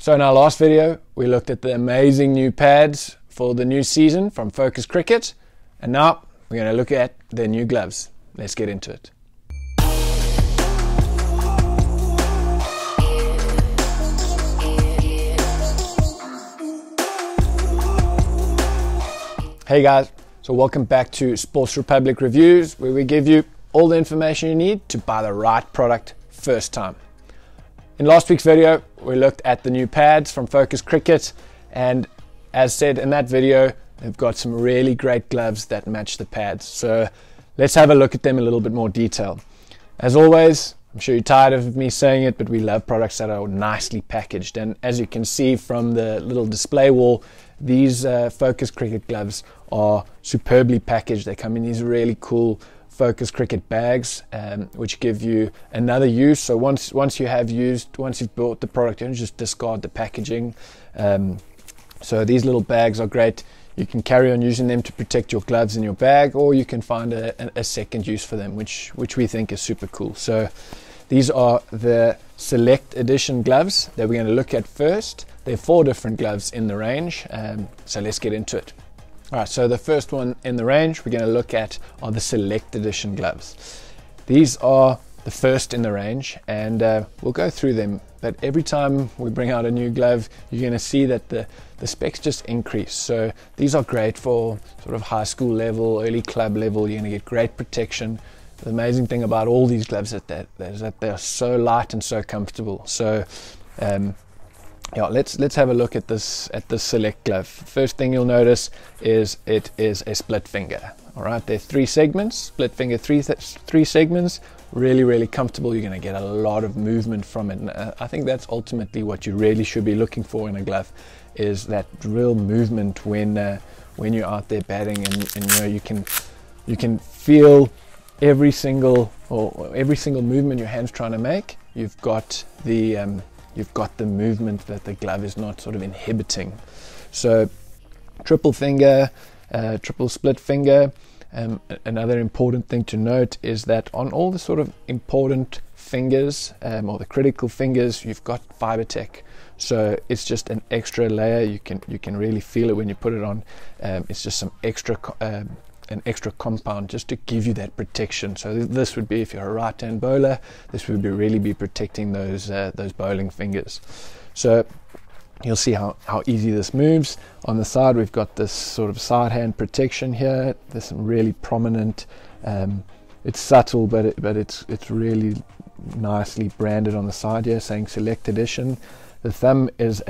So in our last video, we looked at the amazing new pads for the new season from Focus Cricket, and now we're going to look at their new gloves. Let's get into it. Hey guys, so welcome back to Sports Republic Reviews, where we give you all the information you need to buy the right product first time. In last week's video, we looked at the new pads from Focus Cricket, and as said in that video, they've got some really great gloves that match the pads. So let's have a look at them in a little bit more detail. As always, I'm sure you're tired of me saying it, but we love products that are nicely packaged. And as you can see from the little display wall, these Focus Cricket gloves are superbly packaged. They come in these really cool Focus Cricket bags, which give you another use. So once you've bought the product, you don't just discard the packaging. So these little bags are great. You can carry on using them to protect your gloves in your bag, or you can find a second use for them, which we think is super cool. So these are the Select Edition gloves that we're going to look at first. There are 4 different gloves in the range, so let's get into it. Alright, so the first one in the range we're going to look at are the Select Edition gloves. These are the first in the range, and we'll go through them, but every time we bring out a new glove, you're going to see that the specs just increase. So these are great for sort of high school level, early club level. You're going to get great protection. The amazing thing about all these gloves is that they're so light and so comfortable. So yeah, let's have a look at this Select glove. First thing you'll notice is it is a split finger. All right, there are 3 segments, split finger, 3 segments. Really comfortable. You're going to get a lot of movement from it. And I think that's ultimately what you really should be looking for in a glove, is that real movement when you're out there batting, and you know you can feel every single movement your hand's trying to make. You've got the movement that the glove is not sort of inhibiting. So triple finger, triple split finger. Another important thing to note is that on all the sort of important fingers, or the critical fingers, you've got fiber tech. So it's just an extra layer. You can really feel it when you put it on. It's just some an extra compound just to give you that protection. So this would be, if you're a right-hand bowler, this would really be protecting those bowling fingers. So you'll see how easy this moves. On the side, we've got this sort of side hand protection here. There's some really prominent. It's subtle, but it's really nicely branded on the side here, saying Select Edition. The thumb is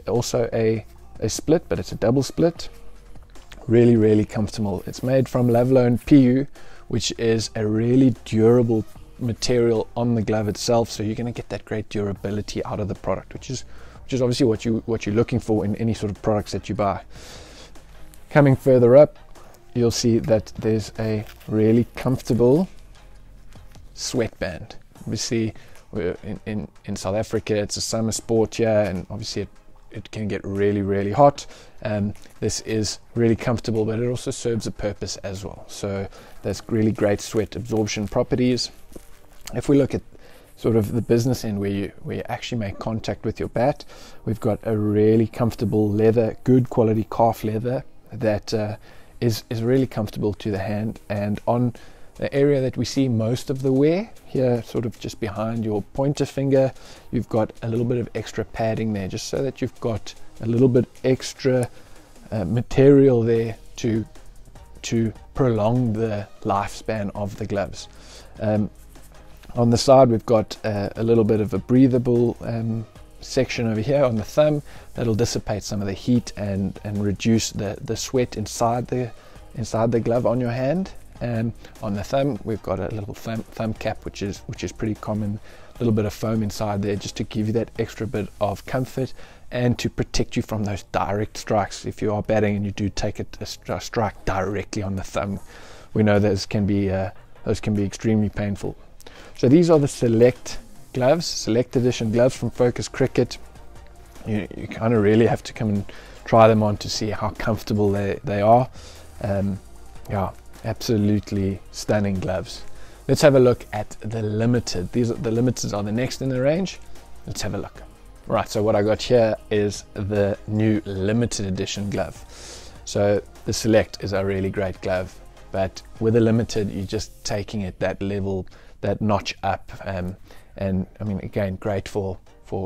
also a split, but it's a double split. Really comfortable. It's made from Lavlone PU, which is a really durable material on the glove itself. So you're going to get that great durability out of the product, which is obviously what you're looking for in any sort of products that you buy. Coming further up, you'll see that there's a really comfortable sweatband. Obviously, we're in South Africa, it's a summer sport here, and obviously it can get really hot. This is really comfortable, but it also serves a purpose as well. So there's really great sweat absorption properties. If we look at sort of the business end, where you actually make contact with your bat, we've got a really comfortable leather, good quality calf leather that is really comfortable to the hand. And on the area that we see most of the wear here, sort of just behind your pointer finger, you've got a little bit of extra padding there, just so that you've got a little bit extra material there to prolong the lifespan of the gloves. On the side, we've got a little bit of a breathable section over here on the thumb that'll dissipate some of the heat and reduce the sweat inside the glove on your hand. On the thumb, we've got a little thumb cap, which is pretty common. A little bit of foam inside there, just to give you that extra bit of comfort and to protect you from those direct strikes. If you are batting and you do take a strike directly on the thumb, we know those can be extremely painful. So these are the Select gloves, Select Edition gloves from Focus Cricket. You kind of really have to come and try them on to see how comfortable they are. Yeah, absolutely stunning gloves. Let's have a look at the Limited. The Limiteds are the next in the range. Let's have a look. Right, so what I got here is the new limited edition glove. So the Select is a really great glove, but with the limited, you're just taking it that level, that notch up. And I mean, again, great for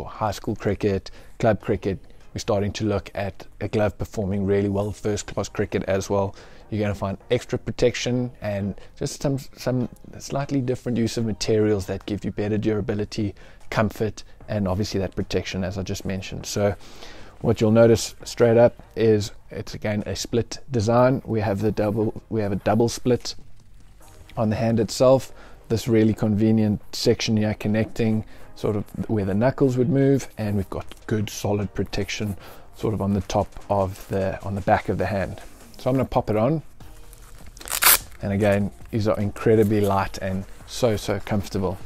high school cricket, club cricket. We're starting to look at a glove performing really well, first class cricket as well. You're going to find extra protection and just some slightly different use of materials that give you better durability, comfort, and obviously that protection, as I just mentioned. So what you'll notice straight up is it's again a split design. We have a double split on the hand itself. This really convenient section here connecting sort of where the knuckles would move, and we've got good solid protection sort of on the top of on the back of the hand. So I'm going to pop it on, and again, these are incredibly light and so comfortable.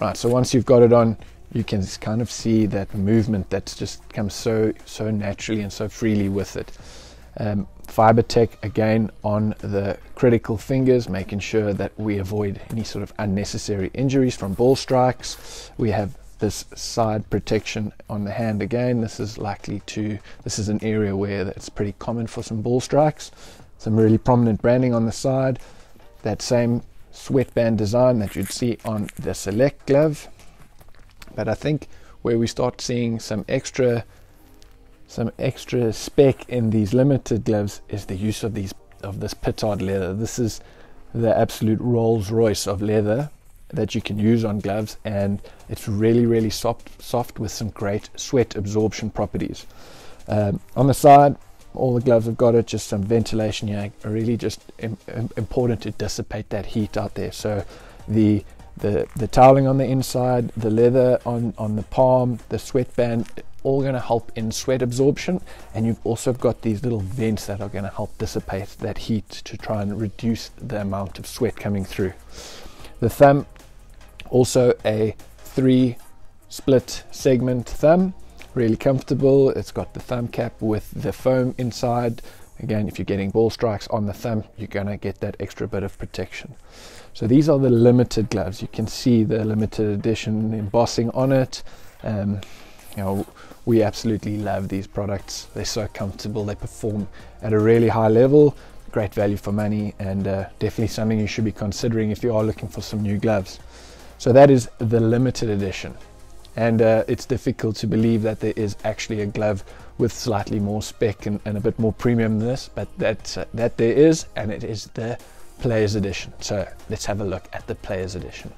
Right, so once you've got it on, you can kind of see that movement that just comes so naturally and so freely with it. Fiber tech again on the critical fingers, making sure that we avoid any sort of unnecessary injuries from ball strikes. We have this side protection on the hand again. This is an area where it's pretty common for some ball strikes. Some really prominent branding on the side. That same sweatband design that you'd see on the Select glove. But I think where we start seeing some extra spec in these limited gloves is the use of this petard leather. This is the absolute Rolls Royce of leather that you can use on gloves, and it's really soft with some great sweat absorption properties. On the side, all the gloves have got it, just some ventilation here, really just important to dissipate that heat out there. So the toweling on the inside, the leather on the palm, the sweatband, all going to help in sweat absorption, and you've also got these little vents that are going to help dissipate that heat to try and reduce the amount of sweat coming through. The thumb, also a 3 split segment thumb, really comfortable. It's got the thumb cap with the foam inside. Again, if you're getting ball strikes on the thumb, you're going to get that extra bit of protection. So these are the limited gloves. You can see the limited edition embossing on it. We absolutely love these products. They're so comfortable, they perform at a really high level, great value for money, and definitely something you should be considering if you are looking for some new gloves. So that is the limited edition, and it's difficult to believe that there is actually a glove with slightly more spec and a bit more premium than this, but that there is, and it is the Players Edition. So let's have a look at the Players Edition.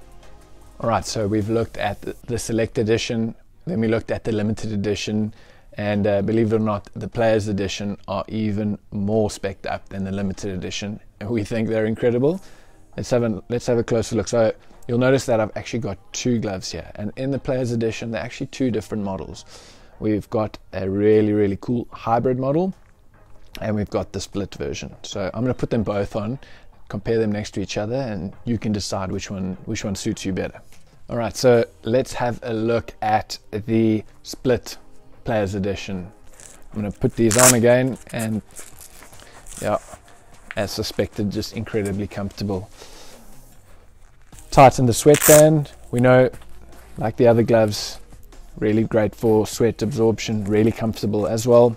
Alright, so we've looked at the Select Edition, then we looked at the Limited Edition, and believe it or not, the Players Edition are even more spec'd up than the Limited Edition, and we think they're incredible. Let's have a closer look. So you'll notice that I've actually got 2 gloves here, and in the Players Edition they're actually 2 different models. We've got a really cool hybrid model, and we've got the split version. So I'm going to put them both on, compare them next to each other, and you can decide which one suits you better. Alright, so let's have a look at the split Players Edition. I'm going to put these on again, and yeah, as suspected, just incredibly comfortable. Tighten the sweatband. We know, like the other gloves, really great for sweat absorption, really comfortable as well.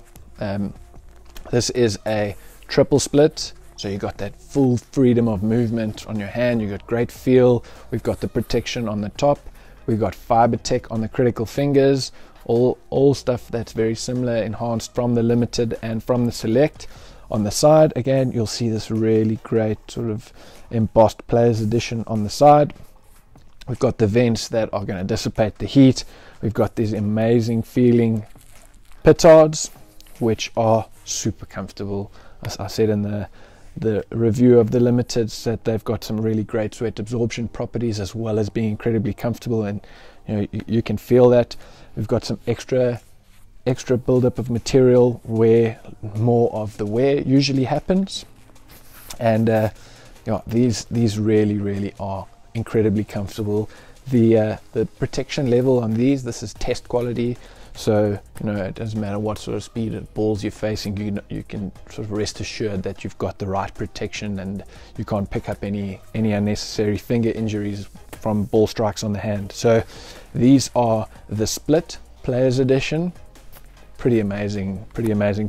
This is a triple split, so you got that full freedom of movement on your hand. You got great feel. We've got the protection on the top. We've got fiber tech on the critical fingers. All stuff that's very similar, enhanced from the Limited and from the Select. On the side, again, you'll see this really great sort of embossed Players Edition on the side. We've got the vents that are going to dissipate the heat. We've got these amazing feeling petards, which are super comfortable. As I said in the review of the Limiteds, that they've got some really great sweat absorption properties as well as being incredibly comfortable, and you can feel that. We've got some extra buildup of material where more of the wear usually happens, and these really are incredibly comfortable. The protection level on these, this is test quality, so it doesn't matter what sort of speed of balls you're facing, you can sort of rest assured that you've got the right protection, and you can't pick up any unnecessary finger injuries from ball strikes on the hand. So these are the Split Players Edition. Pretty amazing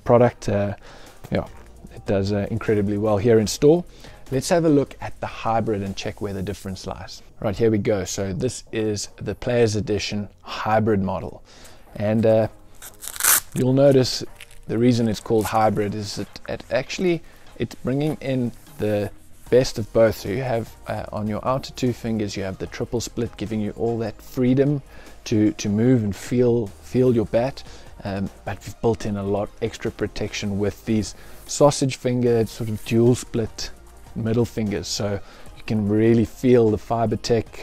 product. Yeah, it does incredibly well here in store. Let's have a look at the hybrid and check where the difference lies. Right, here we go. So this is the Players Edition hybrid model, and you'll notice the reason it's called hybrid is that it's bringing in the best of both. So you have on your outer two fingers you have the triple split, giving you all that freedom to move and feel your bat, but we've built in a lot extra protection with these sausage finger sort of dual split middle fingers, so you can really feel the FiberTech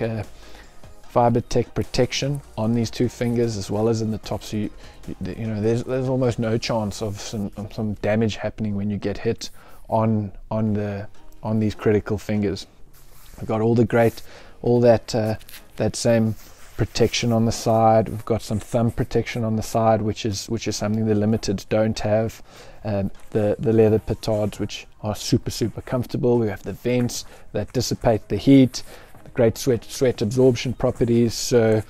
protection on these two fingers as well as in the top. So you know there's almost no chance of some damage happening when you get hit on these critical fingers. We've got all that same protection on the side. We've got some thumb protection on the side, which is something the limiteds don't have. The leather petards, which are super comfortable. We have the vents that dissipate the heat, the great sweat absorption properties. So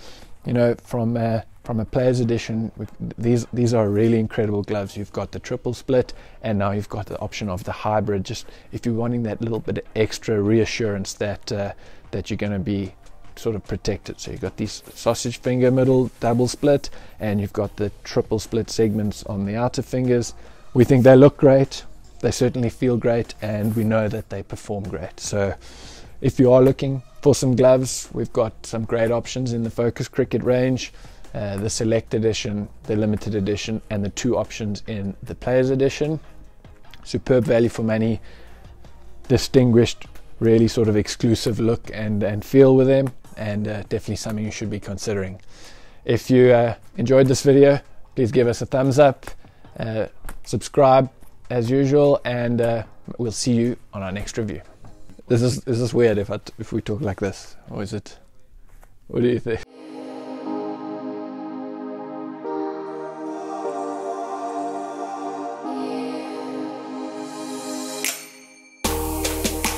you know, from a Players Edition, these are really incredible gloves. You've got the triple split, and now you've got the option of the hybrid, just if you're wanting that little bit of extra reassurance that you're going to be sort of protected. So you've got these sausage finger middle double split, and you've got the triple split segments on the outer fingers. We think they look great, they certainly feel great, and we know that they perform great. So if you are looking for some gloves, we've got some great options in the Focus Cricket range, the Select Edition, the Limited Edition, and the two options in the Players Edition. Superb value for money, distinguished, really sort of exclusive look and feel with them, and definitely something you should be considering. If you enjoyed this video, please give us a thumbs up, subscribe as usual, and we'll see you on our next review. Is this weird if we talk like this, or is it? What do you think?